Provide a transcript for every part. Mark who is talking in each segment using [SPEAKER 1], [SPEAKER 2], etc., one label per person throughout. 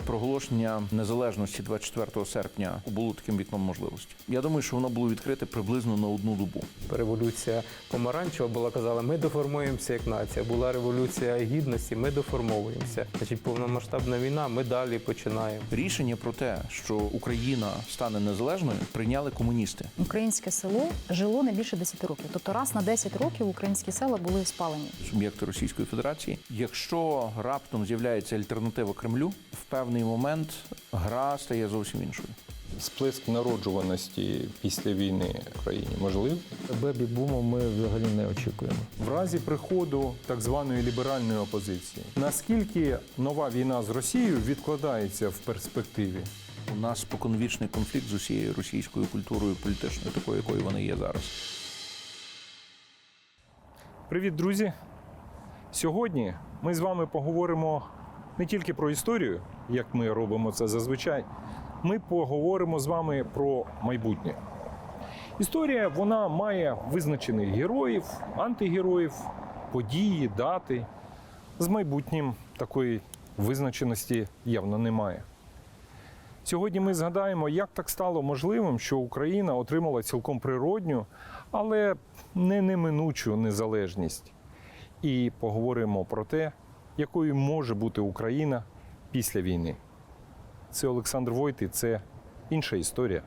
[SPEAKER 1] Проголошення незалежності 24 серпня було таким вікном можливості. Я думаю, що воно було відкрите приблизно на одну добу.
[SPEAKER 2] Революція помаранчева була, казала, ми доформуємося як нація. Була революція гідності, ми доформовуємося. Значить, повномасштабна війна, ми далі починаємо.
[SPEAKER 1] Рішення про те, що Україна стане незалежною, прийняли комуністи.
[SPEAKER 3] Українське село жило не більше 10 років. Тобто раз на 10 років українські села були спалені.
[SPEAKER 1] Суб'єкти Російської Федерації. Якщо раптом з'являється альтернатива Кремлю, в певний момент гра стає зовсім іншою.
[SPEAKER 4] Сплеск народжуваності після війни в країні можливий?
[SPEAKER 5] Бебі-буму ми взагалі не очікуємо.
[SPEAKER 6] В разі приходу так званої ліберальної опозиції, наскільки нова війна з Росією відкладається в перспективі?
[SPEAKER 1] У нас споконвічний конфлікт з усією російською культурою політичною, такою, якою вони є зараз.
[SPEAKER 6] Привіт, друзі! Сьогодні ми з вами поговоримо не тільки про історію, як ми робимо це зазвичай, ми поговоримо з вами про майбутнє. Історія, вона має визначених героїв, антигероїв, події, дати. З майбутнім такої визначеності явно немає. Сьогодні ми згадаємо, як так стало можливим, що Україна отримала цілком природню, але не неминучу незалежність. І поговоримо про те, якою може бути Україна після війни. Це Олександр Войт і це інша історія.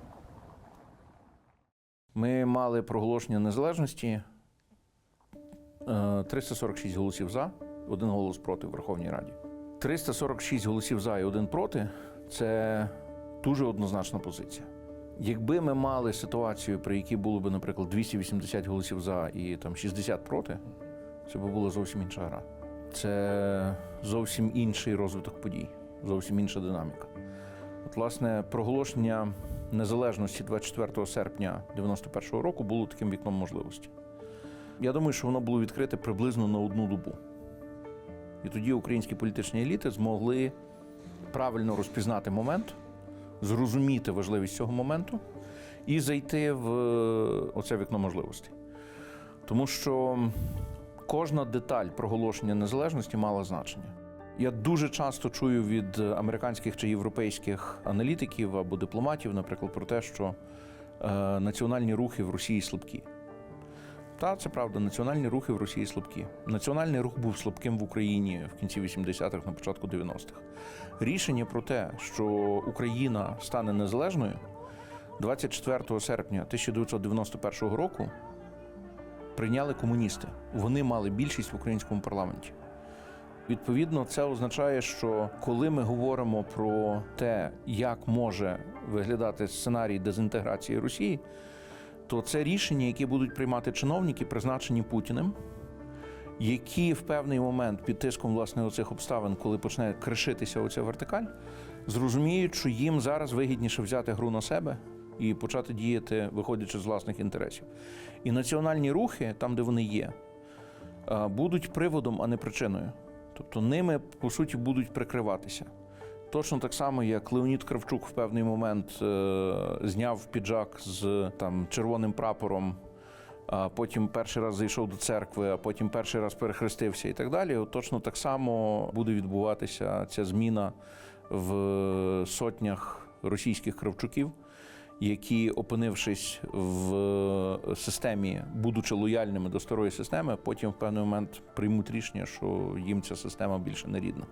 [SPEAKER 1] Ми мали проголошення незалежності, 346 голосів за, 1 голос проти в Верховній Раді. 346 голосів за і 1 проти – це дуже однозначна позиція. Якби ми мали ситуацію, при якій було б, наприклад, 280 голосів за і там 60 проти, це б була зовсім інша гра. Це зовсім інший розвиток подій, зовсім інша динаміка. От, власне, проголошення незалежності 24 серпня 91-го року було таким вікном можливості. Я думаю, що воно було відкрите приблизно на одну добу. І тоді українські політичні еліти змогли правильно розпізнати момент, зрозуміти важливість цього моменту і зайти в оце вікно можливостей. Тому що кожна деталь проголошення незалежності мала значення. Я дуже часто чую від американських чи європейських аналітиків або дипломатів, наприклад, про те, що національні рухи в Росії слабкі. Та, це правда, національні рухи в Росії слабкі. Національний рух був слабким в Україні в кінці 80-х, на початку 90-х. Рішення про те, що Україна стане незалежною 24 серпня 1991 року прийняли комуністи. Вони мали більшість в українському парламенті. Відповідно, це означає, що коли ми говоримо про те, як може виглядати сценарій дезінтеграції Росії, то це рішення, які будуть приймати чиновники, призначені Путіним, які в певний момент під тиском, власне, оцих обставин, коли почне кришитися оця вертикаль, зрозуміють, що їм зараз вигідніше взяти гру на себе і почати діяти, виходячи з власних інтересів. І національні рухи, там, де вони є, будуть приводом, а не причиною. Тобто ними, по суті, будуть прикриватися. Точно так само, як Леонід Кравчук в певний момент зняв піджак з там, червоним прапором, а потім перший раз зайшов до церкви, а потім перший раз перехрестився і так далі. Точно так само буде відбуватися ця зміна в сотнях російських Кравчуків, які, опинившись в системі, будучи лояльними до старої системи, потім в певний момент приймуть рішення, що їм ця система більше не рідна.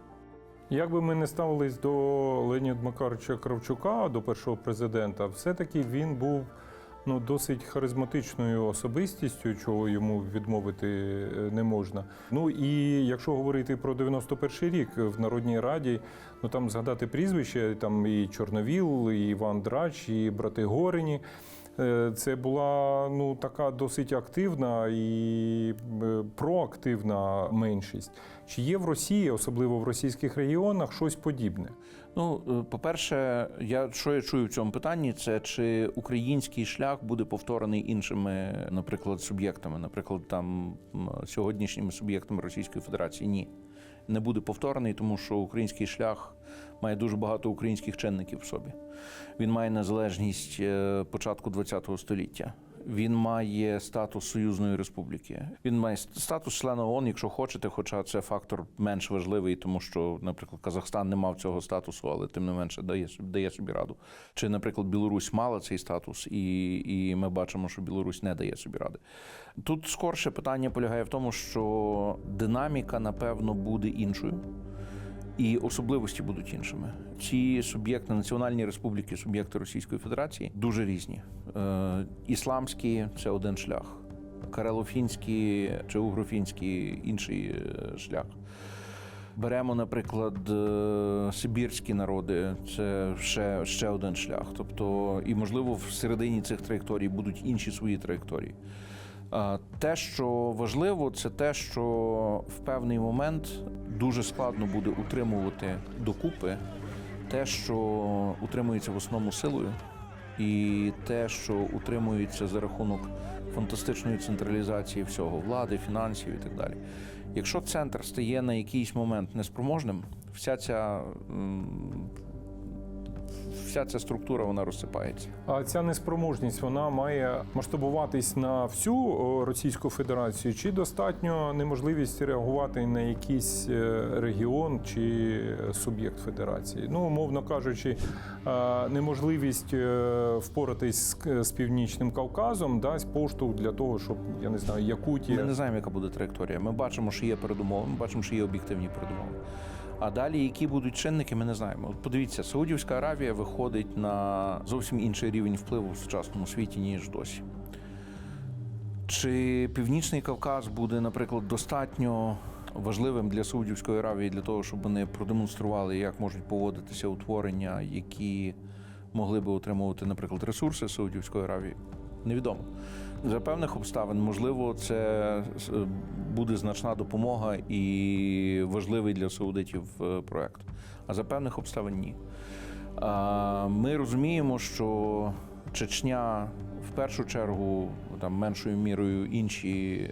[SPEAKER 6] Як би ми не ставились до Леоніда Макаровича Кравчука, до першого президента, все-таки він був досить харизматичною особистістю, чого йому відмовити не можна. Ну і якщо говорити про 91-й рік в Народній Раді, там згадати прізвище, там і Чорновіл, і Іван Драч, і брати Горині. Це була така досить активна і проактивна меншість. Чи є в Росії, особливо в російських регіонах, щось подібне?
[SPEAKER 1] По-перше, що я чую в цьому питанні, це чи український шлях буде повторений іншими, наприклад, суб'єктами, наприклад, сьогоднішніми суб'єктами Російської Федерації. Ні. Не буде повторений, тому що український шлях має дуже багато українських чинників в собі. Він має незалежність початку ХХ століття. він має статус союзної республіки. Він має статус члена ООН, якщо хочете, хоча це фактор менш важливий, тому що, наприклад, Казахстан не мав цього статусу, але тим не менше дає собі раду. Чи, наприклад, Білорусь мала цей статус, і ми бачимо, що Білорусь не дає собі ради. Тут скорше питання полягає в тому, що динаміка, напевно, буде іншою. І особливості будуть іншими. Ці суб'єкти, національні республіки, суб'єкти Російської Федерації дуже різні. Ісламські – це один шлях, карелофінські чи угрофінські – інший шлях. Беремо, наприклад, сибірські народи – це ще один шлях. Тобто, і, можливо, всередині цих траєкторій будуть інші свої траєкторії. Те, що важливо, це те, що в певний момент дуже складно буде утримувати докупи те, що утримується в основному силою, і те, що утримується за рахунок фантастичної централізації всього, влади, фінансів і так далі. Якщо центр стає на якийсь момент неспроможним, вся ця структура, вона розсипається.
[SPEAKER 6] А ця неспроможність, вона має масштабуватись на всю Російську Федерацію, чи достатньо неможливість реагувати на якийсь регіон чи суб'єкт федерації? Ну, умовно кажучи, неможливість впоратись з Північним Кавказом дасть поштовх для того, щоб, я не знаю, Якутія...
[SPEAKER 1] Ми не знаємо, яка буде траєкторія. Ми бачимо, що є передумови, ми бачимо, що є об'єктивні передумови. А далі, які будуть чинники, ми не знаємо. От подивіться, Саудівська Аравія виходить на зовсім інший рівень впливу в сучасному світі, ніж досі. Чи Північний Кавказ буде, наприклад, достатньо важливим для Саудівської Аравії для того, щоб вони продемонстрували, як можуть поводитися утворення, які могли би отримувати, наприклад, ресурси Саудівської Аравії? Невідомо. За певних обставин, можливо, це буде значна допомога і важливий для саудитів проект. А за певних обставин – ні. Ми розуміємо, що Чечня, в першу чергу, там, меншою мірою інші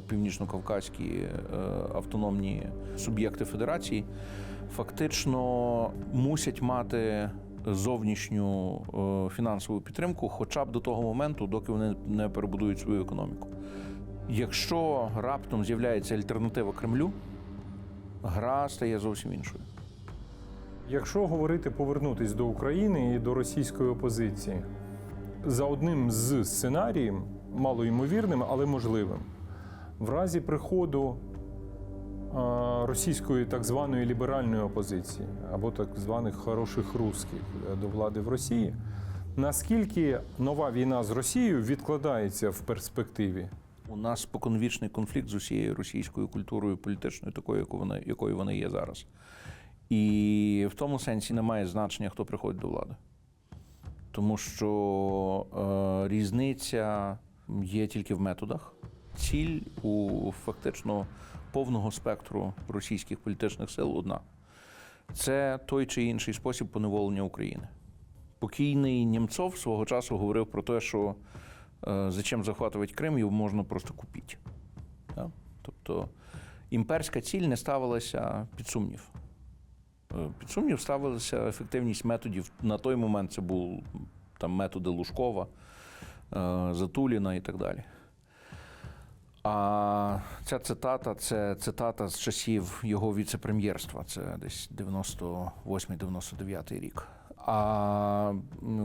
[SPEAKER 1] північно-кавказькі автономні суб'єкти федерації, фактично мусять мати зовнішню фінансову підтримку хоча б до того моменту, доки вони не перебудують свою економіку. Якщо раптом з'являється альтернатива Кремлю, гра стає зовсім іншою.
[SPEAKER 6] Якщо повернутись до України і до російської опозиції, за одним з сценаріїв, малоймовірним, але можливим, в разі приходу російської так званої ліберальної опозиції, або так званих хороших русських до влади в Росії, наскільки нова війна з Росією відкладається в перспективі?
[SPEAKER 1] У нас споконвічний конфлікт з усією російською культурою політичною, такою, якою вона є зараз. І в тому сенсі немає значення, хто приходить до влади. Тому що різниця є тільки в методах. Ціль у фактично повного спектру російських політичних сил одна. Це той чи інший спосіб поневолення України. Покійний Нємцов свого часу говорив про те, що зачем захватувати Крим, його можна просто купити. Да? Тобто імперська ціль не ставилася під сумнів. Під сумнів ставилася ефективність методів. На той момент це були там методи Лужкова, Затуліна і так далі. А ця цитата – це цитата з часів його віце-прем'єрства. Це десь 98-99 рік. А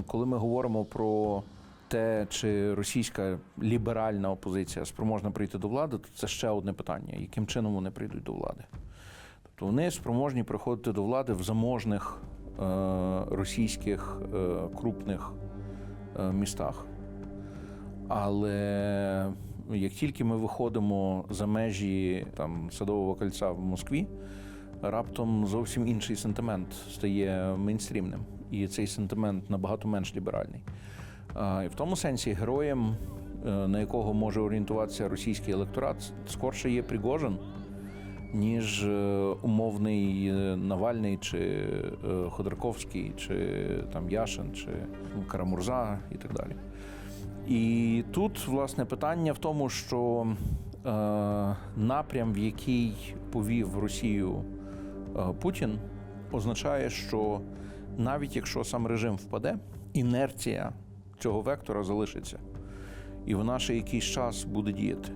[SPEAKER 1] коли ми говоримо про те, чи російська ліберальна опозиція спроможна прийти до влади, то це ще одне питання. Яким чином вони прийдуть до влади? Тобто вони спроможні приходити до влади в заможних російських крупних містах. Але як тільки ми виходимо за межі там, Садового кольця в Москві, раптом зовсім інший сентимент стає мейнстрімним. І цей сентимент набагато менш ліберальний. І в тому сенсі героєм, на якого може орієнтуватися російський електорат, скорше є Пригожин, ніж умовний Навальний, чи Ходорковський, чи там Яшин, чи Карамурза і так далі. І тут, власне, питання в тому, що напрям, в який повів Росію Путін, означає, що навіть якщо сам режим впаде, інерція цього вектора залишиться. і вона ще якийсь час буде діяти.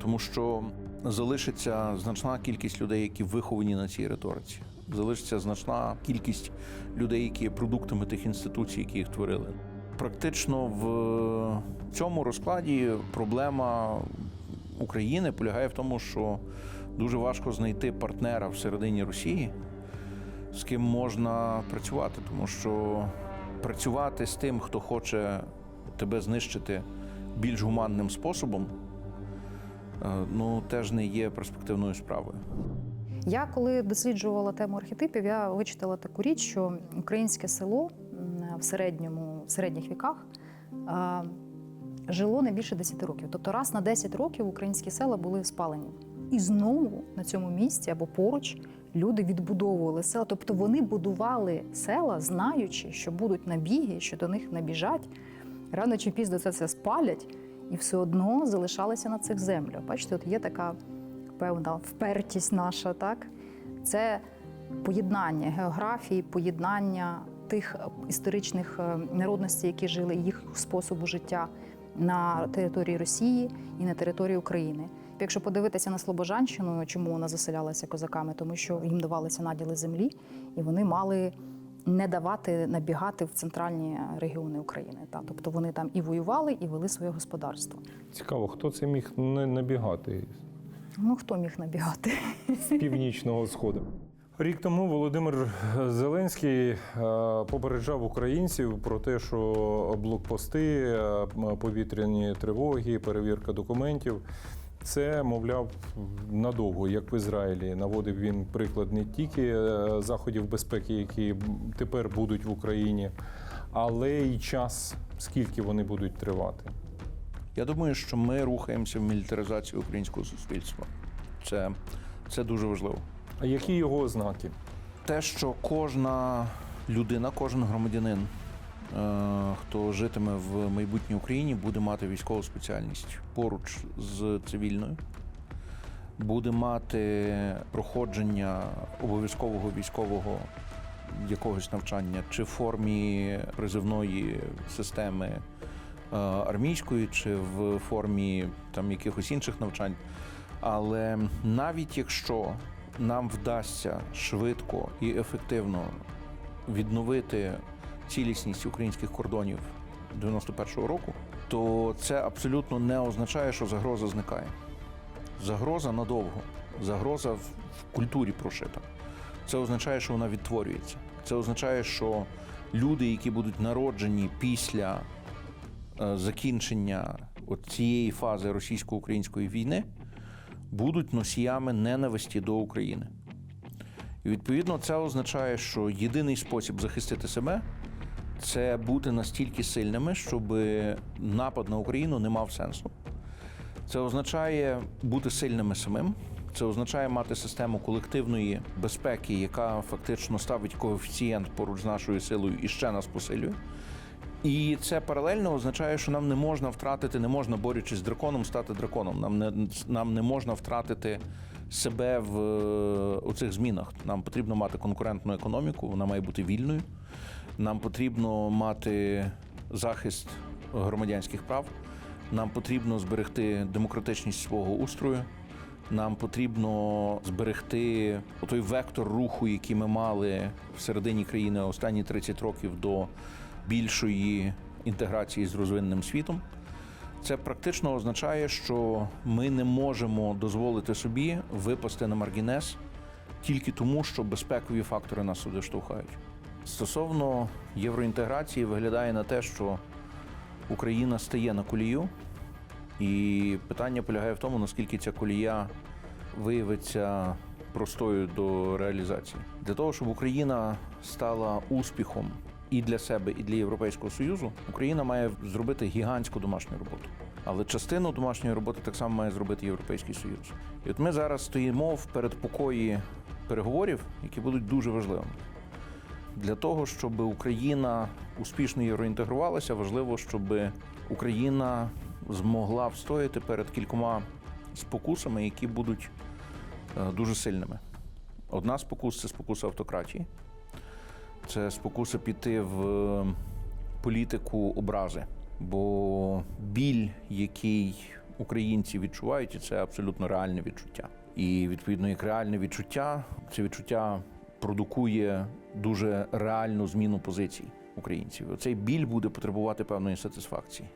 [SPEAKER 1] Тому що залишиться значна кількість людей, які виховані на цій риториці. Залишиться значна кількість людей, які є продуктами тих інституцій, які їх творили. Практично в цьому розкладі проблема України полягає в тому, що дуже важко знайти партнера всередині Росії, з ким можна працювати, тому що працювати з тим, хто хоче тебе знищити більш гуманним способом, теж не є перспективною справою.
[SPEAKER 3] Я коли досліджувала тему архетипів, я вичитала таку річ, що українське село в середніх віках жило не більше 10 років. Тобто раз на 10 років українські села були спалені. І знову на цьому місці або поруч люди відбудовували села. Тобто вони будували села, знаючи, що будуть набіги, що до них набіжать. Рано чи пізно це спалять і все одно залишалися на цих землях. Бачите, от є така певна впертість наша, так? Це поєднання географії, поєднання тих історичних народностей, які жили, їх способу життя на території Росії і на території України. Якщо подивитися на Слобожанщину, чому вона заселялася козаками? Тому що їм давалися наділи землі, і вони мали не давати набігати в центральні регіони України. Тобто вони там і воювали, і вели своє господарство.
[SPEAKER 6] Цікаво, хто це міг не набігати
[SPEAKER 3] Хто міг набігати?
[SPEAKER 6] з північного сходу? Рік тому Володимир Зеленський попереджав українців про те, що блокпости, повітряні тривоги, перевірка документів – це, мовляв, надовго, як в Ізраїлі. Наводив він приклад не тільки заходів безпеки, які тепер будуть в Україні, але й час, скільки вони будуть тривати.
[SPEAKER 1] Я думаю, що ми рухаємося в мілітаризацію українського суспільства. Це дуже важливо.
[SPEAKER 6] А які його ознаки?
[SPEAKER 1] Те, що кожна людина, кожен громадянин, хто житиме в майбутній Україні, буде мати військову спеціальність поруч з цивільною, буде мати проходження обов'язкового військового якогось навчання, чи в формі призивної системи армійської, чи в формі якихось інших навчань. Але навіть якщо нам вдасться швидко і ефективно відновити цілісність українських кордонів 91-го року, то це абсолютно не означає, що загроза зникає. Загроза надовго. Загроза в культурі прошита. Це означає, що вона відтворюється. Це означає, що люди, які будуть народжені після закінчення цієї фази російсько-української війни, будуть носіями ненависті до України. І, відповідно, це означає, що єдиний спосіб захистити себе – це бути настільки сильними, щоб напад на Україну не мав сенсу. Це означає бути сильними самим. Це означає мати систему колективної безпеки, яка фактично ставить коефіцієнт поруч з нашою силою і ще нас посилює. І це паралельно означає, що нам не можна втратити, не можна, борючись з драконом, стати драконом. Нам не можна втратити себе в оцих змінах. Нам потрібно мати конкурентну економіку, вона має бути вільною. Нам потрібно мати захист громадянських прав. Нам потрібно зберегти демократичність свого устрою. Нам потрібно зберегти той вектор руху, який ми мали всередині країни останні 30 років до більшої інтеграції з розвиненим світом. Це практично означає, що ми не можемо дозволити собі випасти на маргінес тільки тому, що безпекові фактори нас сюди штовхають. Стосовно євроінтеграції виглядає на те, що Україна стає на колію, і питання полягає в тому, наскільки ця колія виявиться простою до реалізації. Для того, щоб Україна стала успіхом і для себе, і для Європейського Союзу, Україна має зробити гігантську домашню роботу. Але частину домашньої роботи так само має зробити Європейський Союз. І от ми зараз стоїмо в передпокої переговорів, які будуть дуже важливими. Для того, щоб Україна успішно євроінтегрувалася, важливо, щоб Україна змогла встояти перед кількома спокусами, які будуть дуже сильними. Одна спокуса – це спокуса автократії. Це спокуса піти в політику образи, Бо біль, який українці відчувають, і це абсолютно реальне відчуття. І відповідно, як реальне відчуття, це відчуття продукує дуже реальну зміну позицій українців. Оцей біль буде потребувати певної сатисфакції.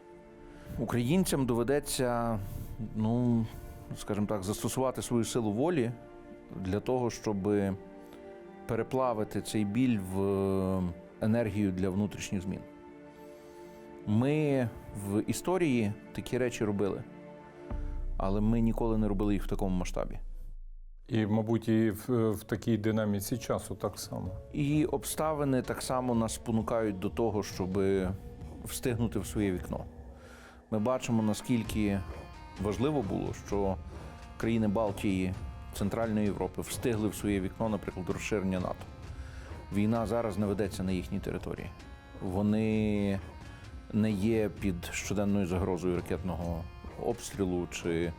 [SPEAKER 1] Українцям доведеться, скажімо так, застосувати свою силу волі для того, щоб переплавити цей біль в енергію для внутрішніх змін. Ми в історії такі речі робили, але ми ніколи не робили їх в такому масштабі.
[SPEAKER 6] І, мабуть, і в такій динаміці часу так само.
[SPEAKER 1] І обставини так само нас спонукають до того, щоб встигнути в своє вікно. Ми бачимо, наскільки важливо було, що країни Балтії, Центральної Європи встигли в своє вікно, наприклад, розширення НАТО. Війна зараз не ведеться на їхній території. Вони не є під щоденною загрозою ракетного обстрілу чи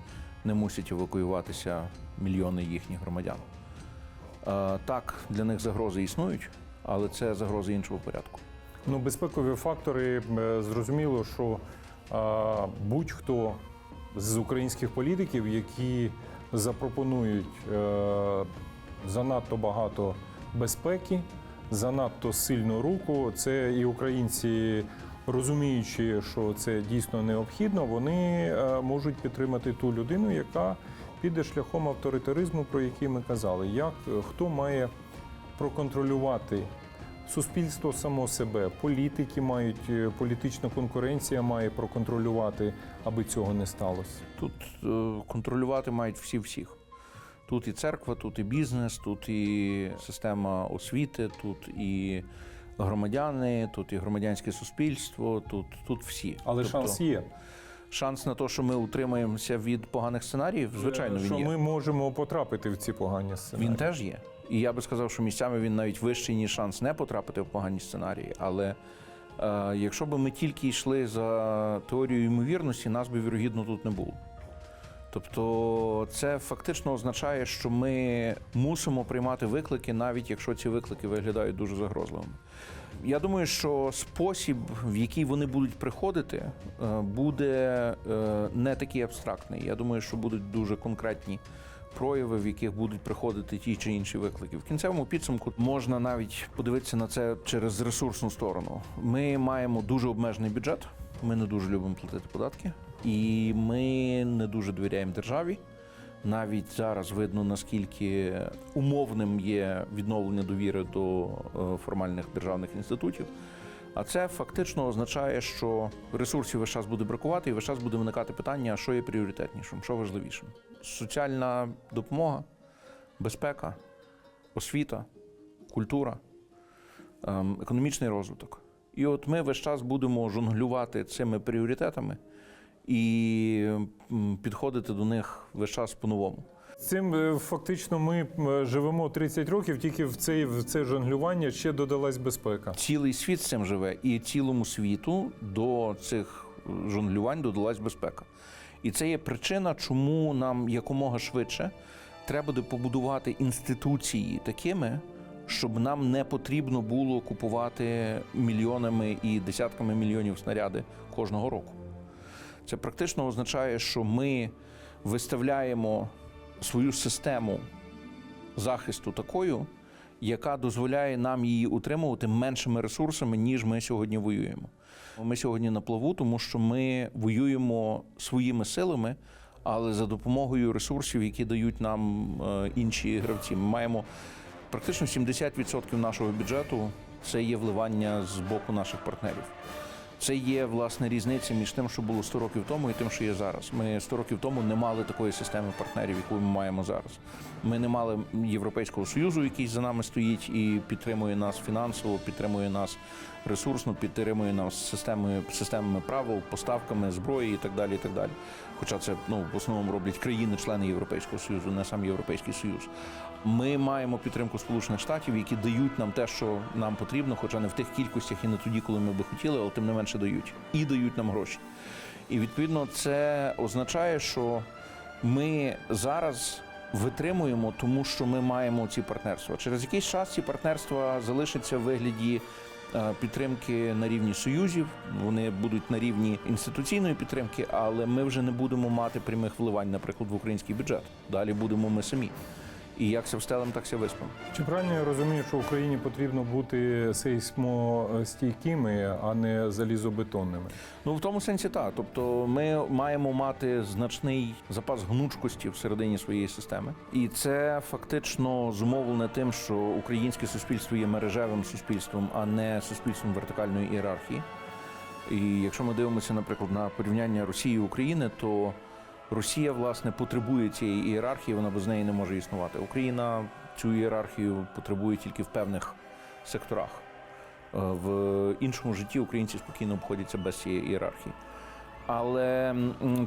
[SPEAKER 1] не мусять евакуюватися мільйони їхніх громадян. Так, для них загрози існують, але це загрози іншого порядку.
[SPEAKER 6] Безпекові фактори, зрозуміло, що будь-хто з українських політиків, які запропонують занадто багато безпеки, занадто сильну руку, це і українці, розуміючи, що це дійсно необхідно, вони можуть підтримати ту людину, яка піде шляхом авторитаризму, про який ми казали. Хто має проконтролювати суспільство само себе, політики мають, політична конкуренція має проконтролювати, аби цього не сталося.
[SPEAKER 1] Тут контролювати мають всіх. Тут і церква, тут і бізнес, тут і система освіти, тут і громадяни, тут і громадянське суспільство, тут всі.
[SPEAKER 6] Але шанс є.
[SPEAKER 1] Шанс на те, що ми утримаємося від поганих сценаріїв, звичайно, він є.
[SPEAKER 6] Що ми можемо потрапити в ці погані сценарії.
[SPEAKER 1] Він теж є. І я би сказав, що місцями він навіть вищий, ніж шанс не потрапити в погані сценарії. Але якщо б ми тільки йшли за теорією ймовірності, нас би вірогідно тут не було. Тобто це фактично означає, що ми мусимо приймати виклики, навіть якщо ці виклики виглядають дуже загрозливими. Я думаю, що спосіб, в який вони будуть приходити, буде не такий абстрактний. Я думаю, що будуть дуже конкретні прояви, в яких будуть приходити ті чи інші виклики. В кінцевому підсумку можна навіть подивитися на це через ресурсну сторону. Ми маємо дуже обмежений бюджет, ми не дуже любимо платити податки, і ми не дуже довіряємо державі. Навіть зараз видно, наскільки умовним є відновлення довіри до формальних державних інститутів. А це фактично означає, що ресурсів весь час буде бракувати і весь час буде виникати питання, що є пріоритетнішим, що важливішим. Соціальна допомога, безпека, освіта, культура, економічний розвиток. І от ми весь час будемо жонглювати цими пріоритетами і підходити до них весь час по-новому.
[SPEAKER 6] Цим фактично ми живемо 30 років, тільки в це жонглювання ще додалась безпека.
[SPEAKER 1] Цілий світ з цим живе, і цілому світу до цих жонглювань додалась безпека. І це є причина, чому нам якомога швидше треба буде побудувати інституції такими, щоб нам не потрібно було купувати мільйонами і десятками мільйонів снаряди кожного року. Це практично означає, що ми виставляємо свою систему захисту такою, яка дозволяє нам її утримувати меншими ресурсами, ніж ми сьогодні воюємо. Ми сьогодні на плаву, тому що ми воюємо своїми силами, але за допомогою ресурсів, які дають нам інші гравці. Ми маємо практично 70% нашого бюджету – це є вливання з боку наших партнерів. Це є, власне, різниця між тим, що було 100 років тому і тим, що є зараз. Ми 100 років тому не мали такої системи партнерів, яку ми маємо зараз. Ми не мали Європейського Союзу, який за нами стоїть і підтримує нас фінансово, підтримує нас ресурсно, підтримує нас системами правил, поставками зброї і так далі, і так далі. Хоча це в основному роблять країни-члени Європейського Союзу, не сам Європейський Союз. Ми маємо підтримку Сполучених Штатів, які дають нам те, що нам потрібно, хоча не в тих кількостях і не тоді, коли ми би хотіли, але тим не менше дають. І дають нам гроші. І, відповідно, це означає, що ми зараз витримуємо, тому що ми маємо ці партнерства. Через якийсь час ці партнерства залишаться в вигляді підтримки на рівні союзів, вони будуть на рівні інституційної підтримки, але ми вже не будемо мати прямих вливань, наприклад, в український бюджет. Далі будемо ми самі. І як ся встелем, так ся виспимо.
[SPEAKER 6] Чи правильно я розумію, що Україні потрібно бути сейсмостійкими, а не залізобетонними?
[SPEAKER 1] Ну, в тому сенсі так. Тобто ми маємо мати значний запас гнучкості всередині своєї системи. І це фактично зумовлене тим, що українське суспільство є мережевим суспільством, а не суспільством вертикальної ієрархії. І якщо ми дивимося, наприклад, на порівняння Росії і України, то Росія, власне, потребує цієї ієрархії, вона без неї не може існувати. Україна цю ієрархію потребує тільки в певних секторах. В іншому житті українці спокійно обходяться без цієї ієрархії. Але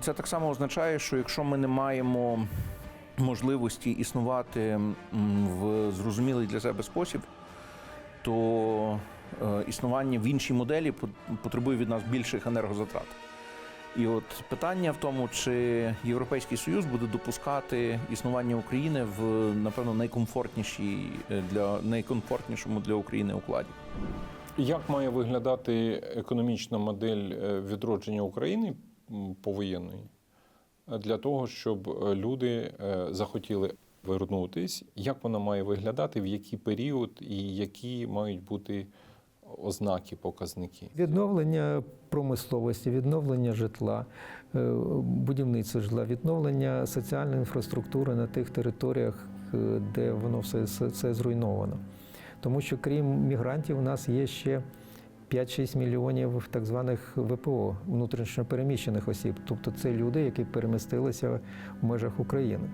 [SPEAKER 1] це так само означає, що якщо ми не маємо можливості існувати в зрозумілий для себе спосіб, то існування в іншій моделі потребує від нас більших енергозатрат. І от питання в тому, чи Європейський Союз буде допускати існування України в, напевно, найкомфортнішому для України укладі.
[SPEAKER 6] Як має виглядати економічна модель відродження України повоєнної для того, щоб люди захотіли вернутись? Як вона має виглядати, в який період і які мають бути ознаки, показники?
[SPEAKER 5] Відновлення промисловості, відновлення житла, будівництво житла, відновлення соціальної інфраструктури на тих територіях, де воно все зруйновано. Тому що крім мігрантів у нас є ще 5-6 мільйонів так званих ВПО, внутрішньопереміщених осіб. Тобто це люди, які перемістилися в межах України.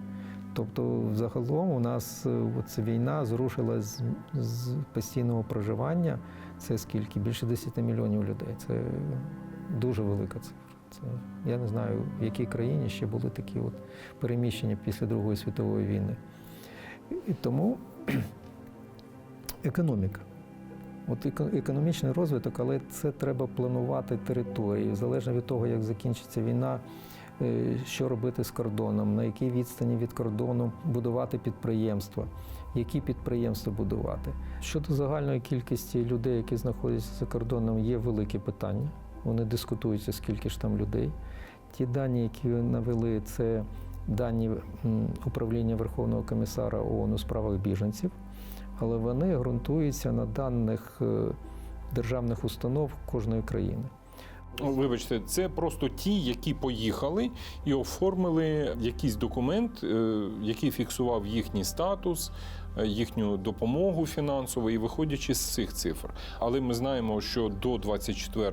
[SPEAKER 5] Тобто, загалом у нас ця війна зрушила з постійного проживання. Це скільки? Більше 10 мільйонів людей. Це дуже велика цифра. Це, я не знаю, в якій країні ще були такі от переміщення після Другої світової війни. І тому економіка. От економічний розвиток, але це треба планувати території. Залежно від того, як закінчиться війна, що робити з кордоном, на якій відстані від кордону будувати підприємства, які підприємства будувати. Щодо загальної кількості людей, які знаходяться за кордоном, є великі питання. Вони дискутуються, скільки ж там людей. Ті дані, які ви навели, це дані управління Верховного комісара ООН у справах біженців, але вони ґрунтуються на даних державних установ кожної країни.
[SPEAKER 6] Вибачте, це просто ті, які поїхали і оформили якийсь документ, який фіксував їхній статус, їхню допомогу фінансову, і виходячи з цих цифр. Але ми знаємо, що до 24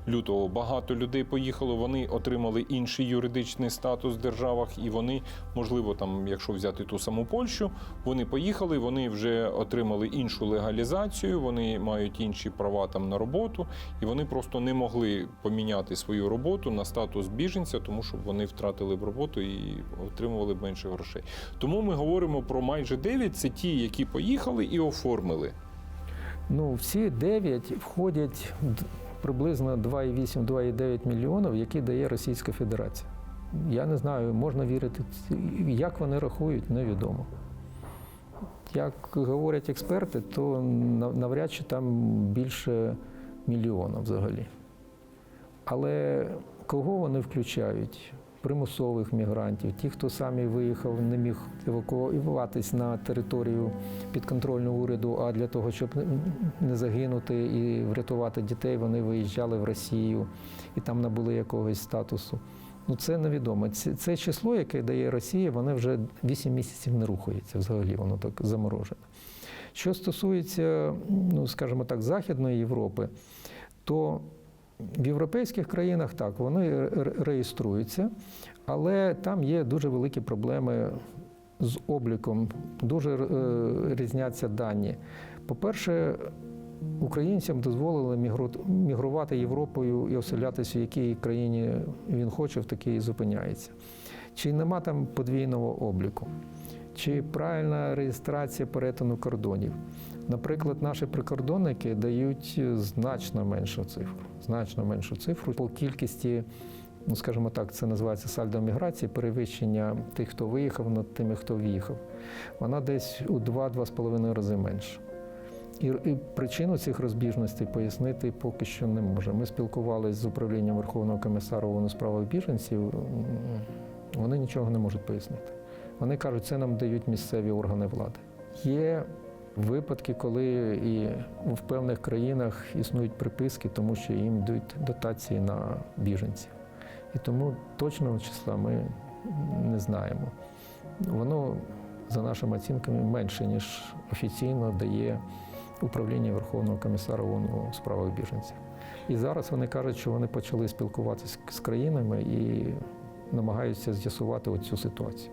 [SPEAKER 6] лютого багато людей поїхало, вони отримали інший юридичний статус в державах, і вони, можливо, там, якщо взяти ту саму Польщу, вони поїхали, вони вже отримали іншу легалізацію, вони мають інші права там на роботу, і вони просто не могли поміняти свою роботу на статус біженця, тому що вони втратили б роботу і отримували б менше грошей. Тому ми говоримо про майже 9, це ті, які поїхали і оформили.
[SPEAKER 5] Ну, всі 9 входять приблизно 2,8-2,9 мільйонів, які дає Російська Федерація. Я не знаю, можна вірити, як вони рахують, невідомо. Як говорять експерти, то навряд чи там більше мільйона взагалі. Але кого вони включають? Примусових мігрантів, ті, хто самі виїхав, не міг евакуюватись на територію підконтрольного уряду, а для того, щоб не загинути і врятувати дітей, вони виїжджали в Росію і там набули якогось статусу. Ну, це невідомо. Це число, яке дає Росія, воно вже 8 місяців не рухається взагалі, воно так заморожене. Що стосується, ну, скажімо так, Західної Європи, то в європейських країнах так, вони реєструються, але там є дуже великі проблеми з обліком, дуже різняться дані. По-перше, українцям дозволили мігрувати Європою і оселятися в якій країні він хоче, в такій і зупиняється. Чи нема там подвійного обліку? Чи правильна реєстрація перетину кордонів? Наприклад, наші прикордонники дають значно меншу цифру по кількості, ну, скажімо так, це називається сальдо міграції, перевищення тих, хто виїхав, над тими, хто в'їхав. Вона десь у 2-2,5 рази менша. І причину цих розбіжностей пояснити поки що не може. Ми спілкувалися з управлінням Верховного комісара ООН у справах біженців, вони нічого не можуть пояснити. Вони кажуть, це нам дають місцеві органи влади. Є випадки, коли і в певних країнах існують приписки, тому що їм дають дотації на біженців. І тому точного числа ми не знаємо. Воно, за нашими оцінками, менше, ніж офіційно дає управління Верховного комісара ООН у справах біженців. І зараз вони кажуть, що вони почали спілкуватися з країнами і намагаються з'ясувати оцю ситуацію.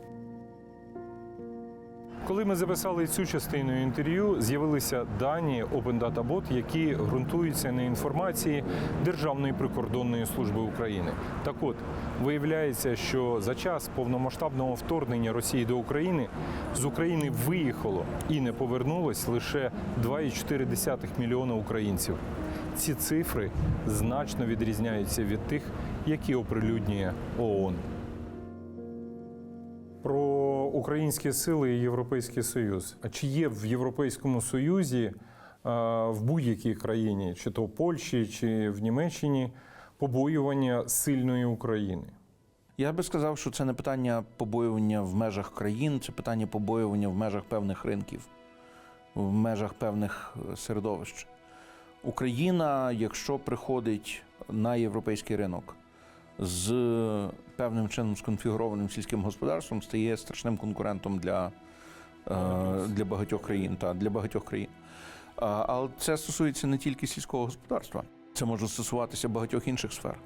[SPEAKER 6] Коли ми записали цю частину інтерв'ю, з'явилися дані Open Data Bot, які ґрунтуються на інформації Державної прикордонної служби України. Так от, виявляється, що за час повномасштабного вторгнення Росії до України з України виїхало і не повернулось лише 2,4 мільйона українців. Ці цифри значно відрізняються від тих, які оприлюднює ООН. Про українські сили і Європейський Союз. А чи є в Європейському Союзі, в будь-якій країні, чи то в Польщі, чи в Німеччині, побоювання сильної України?
[SPEAKER 1] Я би сказав, що це не питання побоювання в межах країн, це питання побоювання в межах певних ринків, в межах певних середовищ. Україна, якщо приходить на європейський ринок з певним чином сконфігурованим сільським господарством, стає страшним конкурентом для багатьох країн. Але це стосується не тільки сільського господарства, це може стосуватися багатьох інших сфер.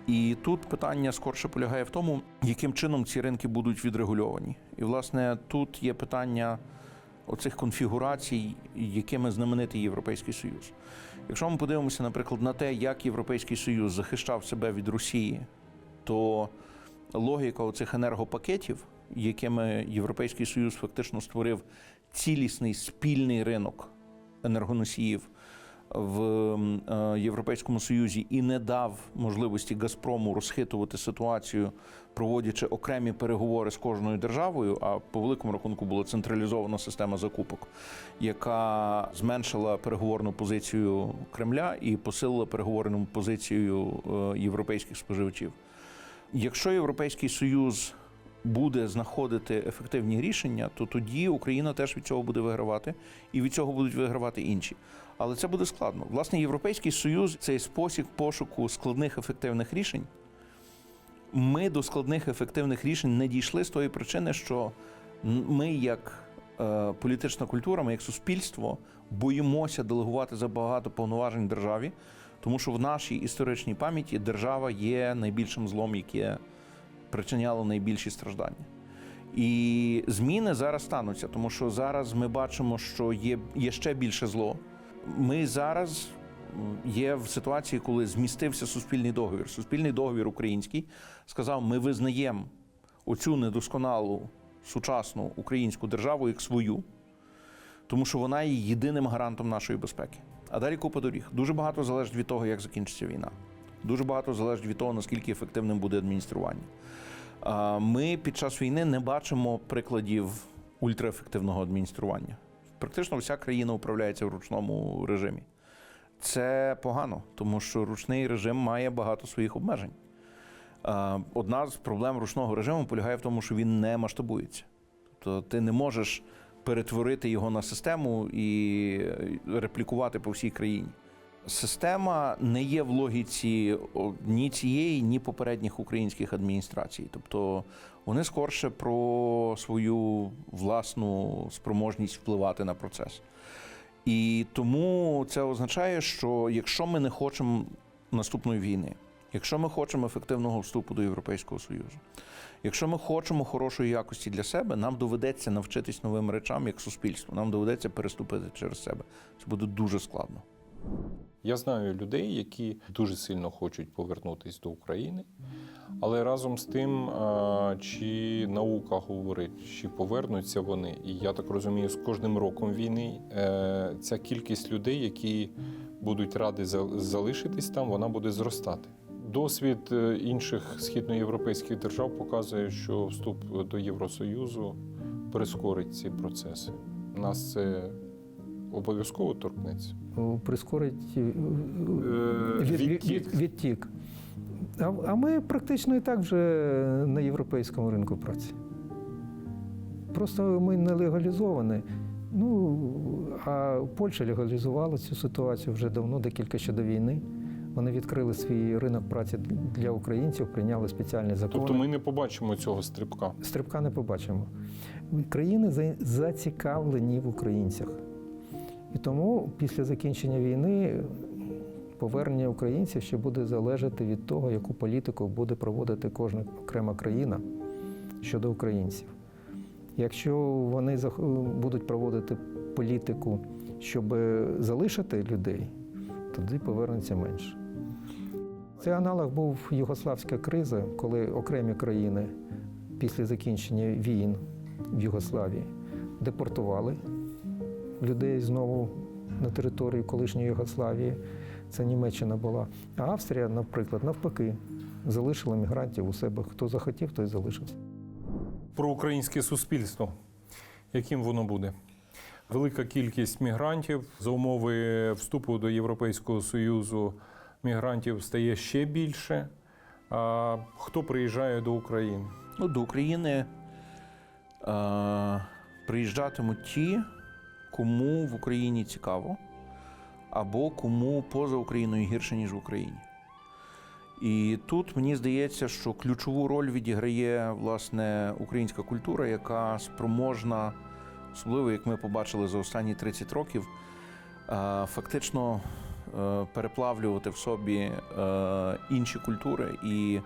[SPEAKER 1] І тут питання скорше полягає в тому, яким чином ці ринки будуть відрегульовані. І, власне, тут є питання оцих конфігурацій, якими знаменитий Європейський Союз. Якщо ми подивимося, наприклад, на те, як Європейський Союз захищав себе від Росії, то логіка оцих енергопакетів, якими Європейський Союз фактично створив цілісний спільний ринок енергоносіїв в Європейському Союзі і не дав можливості Газпрому розхитувати ситуацію, проводячи окремі переговори з кожною державою, а по великому рахунку була централізована система закупок, яка зменшила переговорну позицію Кремля і посилила переговорну позицію європейських споживачів. Якщо Європейський Союз буде знаходити ефективні рішення, то тоді Україна теж від цього буде вигравати, і від цього будуть вигравати інші. Але це буде складно. Власне, Європейський Союз – це спосіб пошуку складних ефективних рішень. Ми до складних ефективних рішень не дійшли з тої причини, що ми, як політична культура, ми як суспільство, боїмося делегувати забагато повноважень державі, тому що в нашій історичній пам'яті держава є найбільшим злом, яке причиняло найбільші страждання. І зміни зараз стануться, тому що зараз ми бачимо, що є ще більше зло. Ми зараз є в ситуації, коли змістився суспільний договір. Суспільний договір український сказав, ми визнаємо оцю недосконалу сучасну українську державу як свою, тому що вона є єдиним гарантом нашої безпеки. А далі купа доріг. Дуже багато залежить від того, як закінчиться війна. Дуже багато залежить від того, наскільки ефективним буде адміністрування. Ми під час війни не бачимо прикладів ультраефективного адміністрування. Практично вся країна управляється в ручному режимі. Це погано, тому що ручний режим має багато своїх обмежень. Одна з проблем ручного режиму полягає в тому, що він не масштабується. Тобто ти не можеш перетворити його на систему і реплікувати по всій країні. Система не є в логіці ні цієї, ні попередніх українських адміністрацій. Тобто вони скорше про свою власну спроможність впливати на процес. І тому це означає, що якщо ми не хочемо наступної війни, якщо ми хочемо ефективного вступу до Європейського Союзу, якщо ми хочемо хорошої якості для себе, нам доведеться навчитись новим речам як суспільство, нам доведеться переступити через себе. Це буде дуже складно.
[SPEAKER 4] Я знаю людей, які дуже сильно хочуть повернутися до України, але разом з тим, чи наука говорить, чи повернуться вони. І я так розумію, з кожним роком війни ця кількість людей, які будуть раді залишитись там, вона буде зростати. Досвід інших східноєвропейських держав показує, що вступ до Євросоюзу прискорить ці процеси. Нас це обов'язково торкнеться.
[SPEAKER 5] Прискорить
[SPEAKER 4] Відтік.
[SPEAKER 5] відтік. А ми практично і так вже на європейському ринку праці. Просто ми не легалізовані. А Польща легалізувала цю ситуацію вже давно, декілька ще до війни. Вони відкрили свій ринок праці для українців, прийняли спеціальні закони.
[SPEAKER 4] Тобто ми не побачимо цього стрибка.
[SPEAKER 5] Стрибка не побачимо. Країни зацікавлені в українцях. І тому після закінчення війни повернення українців ще буде залежати від того, яку політику буде проводити кожна окрема країна щодо українців. Якщо вони будуть проводити політику, щоб залишити людей, тоді повернеться менше. Цей аналог був югославська криза, коли окремі країни після закінчення війн в Югославії депортували людей знову на територію колишньої Югославії. Це Німеччина була. А Австрія, наприклад, навпаки, залишила мігрантів у себе. Хто захотів, той залишився.
[SPEAKER 6] Про українське суспільство. Яким воно буде? Велика кількість мігрантів. За умови вступу до Європейського Союзу мігрантів стає ще більше. А хто приїжджає до України?
[SPEAKER 1] До України приїжджатимуть ті, кому в Україні цікаво, або кому поза Україною гірше, ніж в Україні. І тут мені здається, що ключову роль відіграє, власне, українська культура, яка спроможна, особливо, як ми побачили за останні 30 років, фактично переплавлювати в собі інші культури і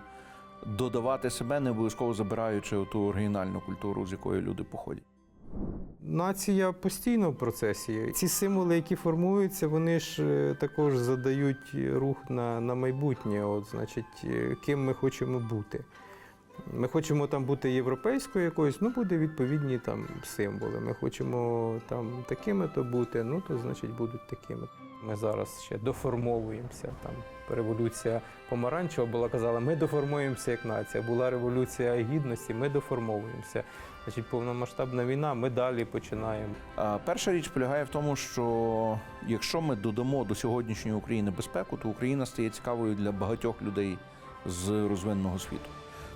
[SPEAKER 1] додавати себе, не обов'язково забираючи ту оригінальну культуру, з якої люди походять.
[SPEAKER 2] Нація постійно в процесі. Ці символи, які формуються, вони ж також задають рух на майбутнє. Значить, ким ми хочемо бути. Ми хочемо там бути європейською якоюсь, буде відповідні там символи. Ми хочемо там такими-то бути, то значить будуть такими. Ми зараз ще доформовуємося. Там революція помаранчева була, казала, ми доформуємося як нація. Була революція гідності, ми доформовуємося. Значить, повномасштабна війна, ми далі починаємо.
[SPEAKER 1] Перша річ полягає в тому, що якщо ми додамо до сьогоднішньої України безпеку, то Україна стає цікавою для багатьох людей з розвиненого світу.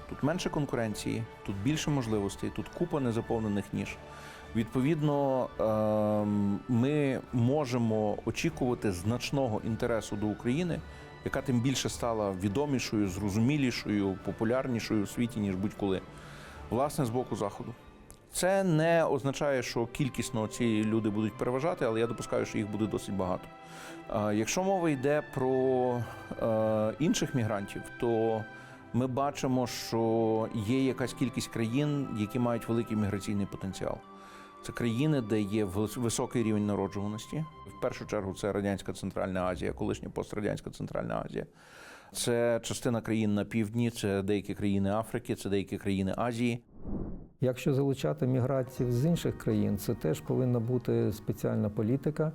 [SPEAKER 1] Тут менше конкуренції, тут більше можливостей, тут купа незаповнених ніж. Відповідно, ми можемо очікувати значного інтересу до України, яка тим більше стала відомішою, зрозумілішою, популярнішою у світі, ніж будь-коли. Власне, з боку Заходу. Це не означає, що кількісно ці люди будуть переважати, але я допускаю, що їх буде досить багато. Якщо мова йде про інших мігрантів, то ми бачимо, що є якась кількість країн, які мають великий міграційний потенціал. Це країни, де є високий рівень народжуваності. В першу чергу це Радянська Центральна Азія, колишня пострадянська Центральна Азія. Це частина країн на півдні, це деякі країни Африки, це деякі країни Азії.
[SPEAKER 5] Якщо залучати мігрантів з інших країн, це теж повинна бути спеціальна політика.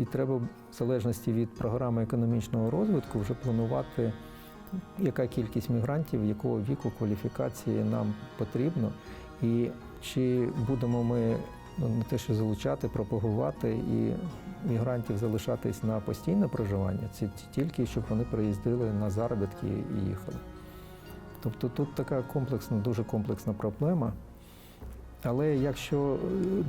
[SPEAKER 5] І треба, в залежності від програми економічного розвитку, вже планувати, яка кількість мігрантів, якого віку, кваліфікації нам потрібно. І чи будемо ми не те, що залучати, пропагувати і мігрантів залишатись на постійне проживання, це тільки, щоб вони приїздили на заробітки і їхали. Тобто тут така комплексна, дуже комплексна проблема. Але якщо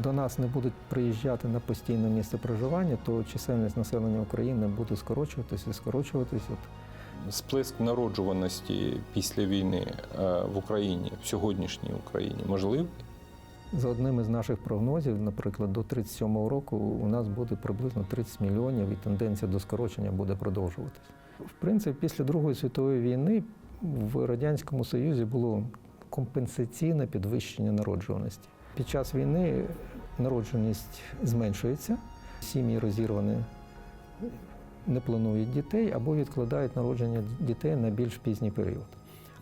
[SPEAKER 5] до нас не будуть приїжджати на постійне місце проживання, то чисельність населення України буде скорочуватися.
[SPEAKER 4] Сплеск народжуваності після війни в Україні, в сьогоднішній Україні, можливий?
[SPEAKER 5] За одним із наших прогнозів, наприклад, до 37-го року у нас буде приблизно 30 мільйонів і тенденція до скорочення буде продовжуватися. В принципі, після Другої світової війни в Радянському Союзі було компенсаційне підвищення народжуваності. Під час війни народжуваність зменшується, сім'ї розірвані, не планують дітей або відкладають народження дітей на більш пізній період.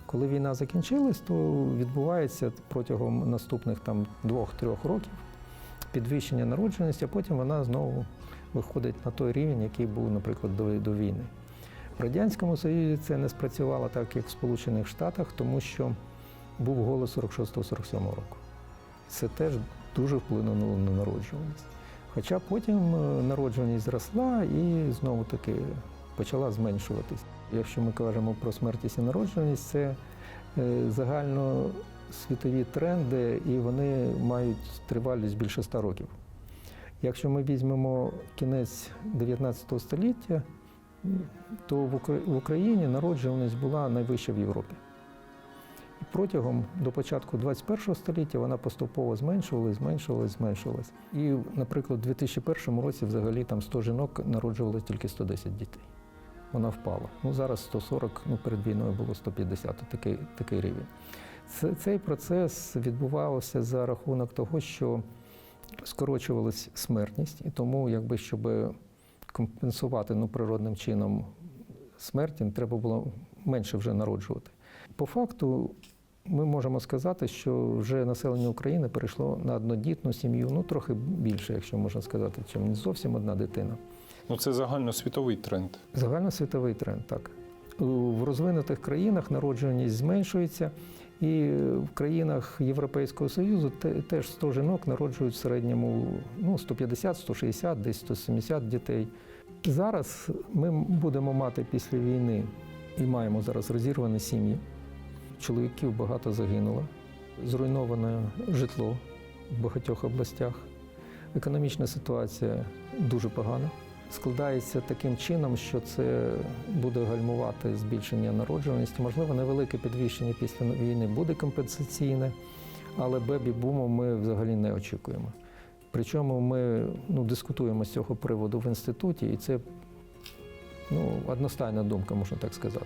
[SPEAKER 5] Коли війна закінчилась, то відбувається протягом наступних 2-3 років підвищення народжуваності, а потім вона знову виходить на той рівень, який був, наприклад, до війни. В Радянському Союзі це не спрацювало так, як в Сполучених Штатах, тому що був голод 46-47 року. Це теж дуже вплинуло на народжуваність. Хоча потім народжуваність зросла і знову-таки почала зменшуватись. Якщо ми кажемо про смертність і народжуваність, це загальносвітові тренди, і вони мають тривалість більше 100 років. Якщо ми візьмемо кінець 19 століття, то в Україні народжуваність була найвища в Європі. І протягом до початку 21 століття вона поступово зменшувалась. І, наприклад, у 2001 році взагалі там 100 жінок народжували тільки 110 дітей. Вона впала. Зараз 140, перед війною було 150, такий рівень. Цей процес відбувався за рахунок того, що скорочувалась смертність, і тому, щоб компенсувати природним чином смерть, треба було менше вже народжувати. По факту ми можемо сказати, що вже населення України перейшло на однодітну сім'ю, трохи більше, якщо можна сказати, чим не зовсім одна дитина.
[SPEAKER 4] Це загальносвітовий тренд.
[SPEAKER 5] Загальносвітовий тренд, так. В розвинутих країнах народжуваність зменшується, і в країнах Європейського Союзу теж 100 жінок народжують в середньому 150, 160, десь 170 дітей. Зараз ми будемо мати після війни, і маємо зараз розірвані сім'ї. Чоловіків багато загинуло, зруйноване житло в багатьох областях. Економічна ситуація дуже погана. Складається таким чином, що це буде гальмувати збільшення народжуваності. Можливо, невелике підвищення після війни буде компенсаційне, але бебі-буму ми взагалі не очікуємо. Причому ми дискутуємо з цього приводу в інституті, і це одностайна думка, можна так сказати.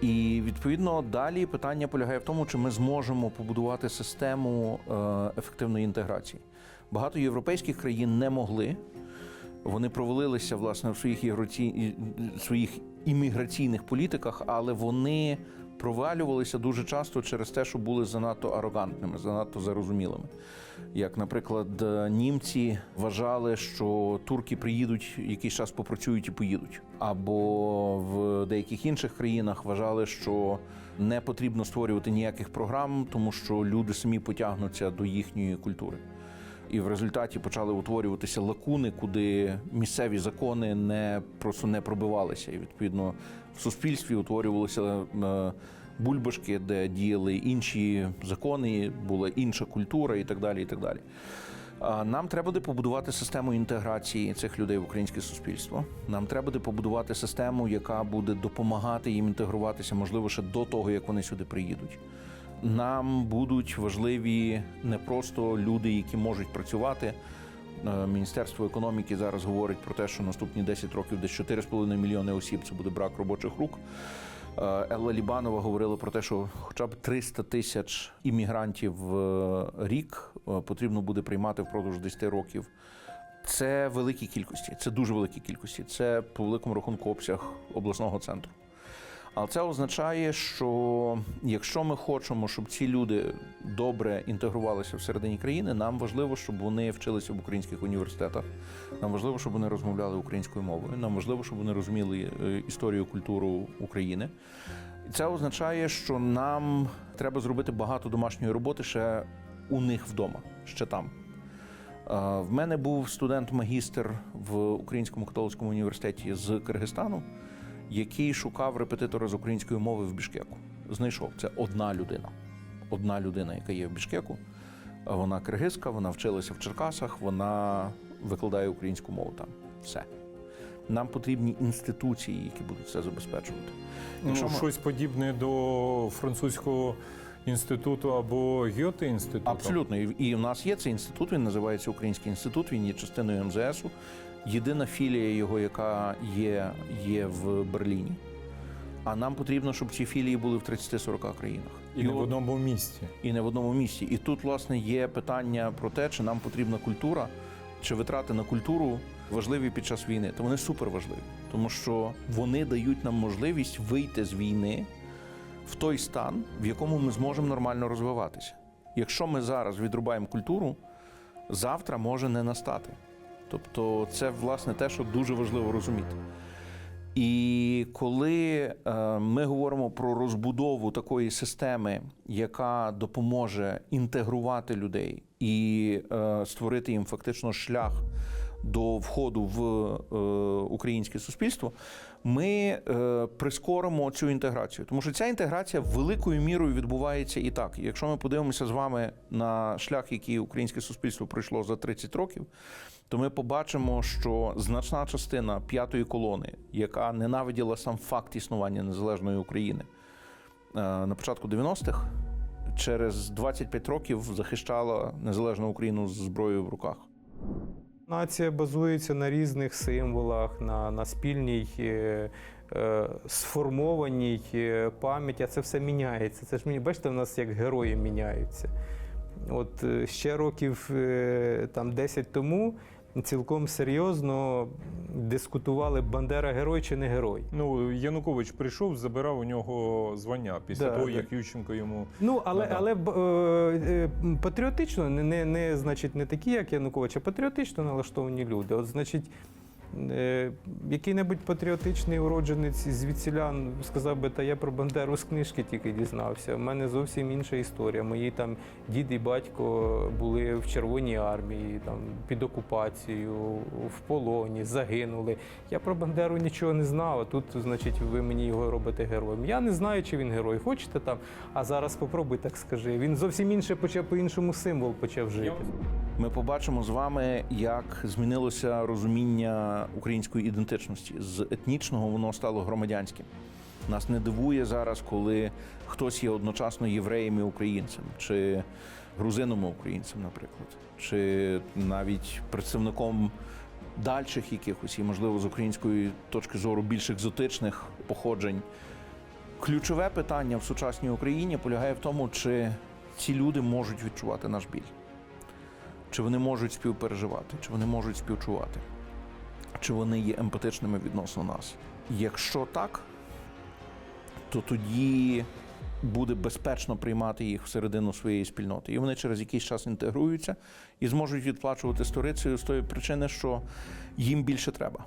[SPEAKER 1] І, відповідно, далі питання полягає в тому, чи ми зможемо побудувати систему ефективної інтеграції. Багато європейських країн не могли. Вони провалилися, власне, в своїх імміграційних політиках, але вони провалювалися дуже часто через те, що були занадто арогантними, занадто зарозумілими. Як, наприклад, німці вважали, що турки приїдуть, якийсь час попрацюють і поїдуть. Або в деяких інших країнах вважали, що не потрібно створювати ніяких програм, тому що люди самі потягнуться до їхньої культури. І в результаті почали утворюватися лакуни, куди місцеві закони просто не пробивалися. І, відповідно, в суспільстві утворювалися бульбашки, де діяли інші закони, була інша культура і так далі, і так далі. Нам треба буде побудувати систему інтеграції цих людей в українське суспільство. Нам треба буде побудувати систему, яка буде допомагати їм інтегруватися, можливо, ще до того, як вони сюди приїдуть. Нам будуть важливі не просто люди, які можуть працювати. Міністерство економіки зараз говорить про те, що наступні 10 років десь 4,5 мільйони осіб – це буде брак робочих рук. Елла Лібанова говорила про те, що хоча б 300 тисяч іммігрантів в рік потрібно буде приймати впродовж 10 років. Це великі кількості, це дуже великі кількості. Це по великому рахунку обсяг обласного центру. Але це означає, що якщо ми хочемо, щоб ці люди добре інтегрувалися всередині країни, нам важливо, щоб вони вчилися в українських університетах, нам важливо, щоб вони розмовляли українською мовою, нам важливо, щоб вони розуміли історію, культуру України. І це означає, що нам треба зробити багато домашньої роботи ще у них вдома, ще там. В мене був студент-магістр в Українському католицькому університеті з Киргизстану, який шукав репетитора з української мови в Бішкеку. Знайшов. Це одна людина, яка є в Бішкеку. Вона киргизка, вона вчилася в Черкасах, вона викладає українську мову там. Все. Нам потрібні інституції, які будуть це забезпечувати.
[SPEAKER 6] Щось подібне до французького інституту або Гьоте-інституту?
[SPEAKER 1] Абсолютно. І в нас є цей інститут, він називається Український інститут, він є частиною МЗСу. Єдина філія його, яка є в Берліні. А нам потрібно, щоб ці філії були в 30-40 країнах.
[SPEAKER 6] І не в одному місці.
[SPEAKER 1] І не в одному місці. І тут, власне, є питання про те, чи нам потрібна культура, чи витрати на культуру важливі під час війни. То вони суперважливі. Тому що вони дають нам можливість вийти з війни в той стан, в якому ми зможемо нормально розвиватися. Якщо ми зараз відрубаємо культуру, завтра може не настати. Тобто це, власне, те, що дуже важливо розуміти. І коли ми говоримо про розбудову такої системи, яка допоможе інтегрувати людей і створити їм фактично шлях до входу в українське суспільство, ми прискоримо цю інтеграцію. Тому що ця інтеграція великою мірою відбувається і так. Якщо ми подивимося з вами на шлях, який українське суспільство пройшло за 30 років, то ми побачимо, що значна частина п'ятої колони, яка ненавиділа сам факт існування незалежної України на початку 90-х, через 25 років захищала незалежну Україну з зброєю в руках.
[SPEAKER 2] Нація базується на різних символах, на спільній сформованій пам'яті, а це все міняється. Це ж, бачите, в нас як герої міняються. От ще років там 10 тому цілком серйозно дискутували, Бандера герой чи не герой.
[SPEAKER 6] Ну, Янукович прийшов, забирав у нього звання після того, як Ющенко йому
[SPEAKER 2] Ну,
[SPEAKER 6] надав.
[SPEAKER 2] але патріотично, значить, не такі, як Янукович, а патріотично налаштовані люди. От, значить, який-небудь патріотичний уродженець звідсілян сказав би, та я про Бандеру з книжки тільки дізнався. У мене зовсім інша історія. Мої там дід і батько були в Червоній армії, там, під окупацією, в полоні, загинули. Я про Бандеру нічого не знав, а тут, значить, ви мені його робите героєм. Я не знаю, чи він герой. Хочете там? А зараз попробуй так скажи. Він зовсім інше почав, по-іншому символ почав жити.
[SPEAKER 1] Ми побачимо з вами, як змінилося розуміння української ідентичності. З етнічного воно стало громадянським. Нас не дивує зараз, коли хтось є одночасно євреєм і українцем, чи грузином і українцем, наприклад, чи навіть представником дальших якихось, і, можливо, з української точки зору більш екзотичних походжень. Ключове питання в сучасній Україні полягає в тому, чи ці люди можуть відчувати наш біль. Чи вони можуть співпереживати, чи вони можуть співчувати, чи вони є емпатичними відносно нас. Якщо так, то тоді буде безпечно приймати їх всередину своєї спільноти. І вони через якийсь час інтегруються і зможуть відплачувати сторицею з тої причини, що їм більше треба.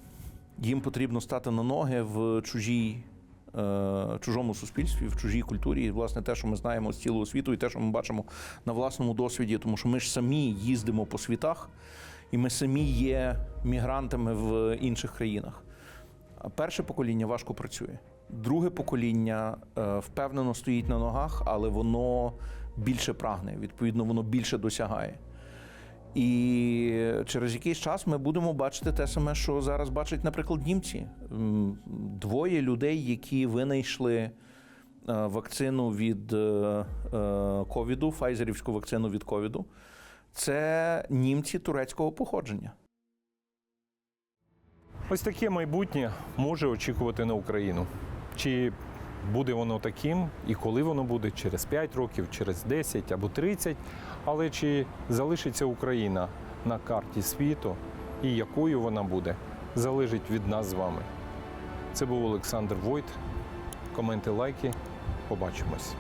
[SPEAKER 1] Їм потрібно стати на ноги в чужому суспільстві, в чужій культурі. І, власне, те, що ми знаємо з цілого світу, і те, що ми бачимо на власному досвіді, тому що ми ж самі їздимо по світах, і ми самі є мігрантами в інших країнах. А перше покоління важко працює. Друге покоління впевнено стоїть на ногах, але воно більше прагне, відповідно, воно більше досягає. І через якийсь час ми будемо бачити те саме, що зараз бачать, наприклад, німці. Двоє людей, які винайшли вакцину від ковіду, файзерівську вакцину від ковіду, це німці турецького походження.
[SPEAKER 6] Ось таке майбутнє може очікувати на Україну. Чи буде воно таким, і коли воно буде, через 5 років, через 10 або 30, але чи залишиться Україна на карті світу і якою вона буде, залежить від нас з вами. Це був Олександр Войт. Коменти, лайки. Побачимось.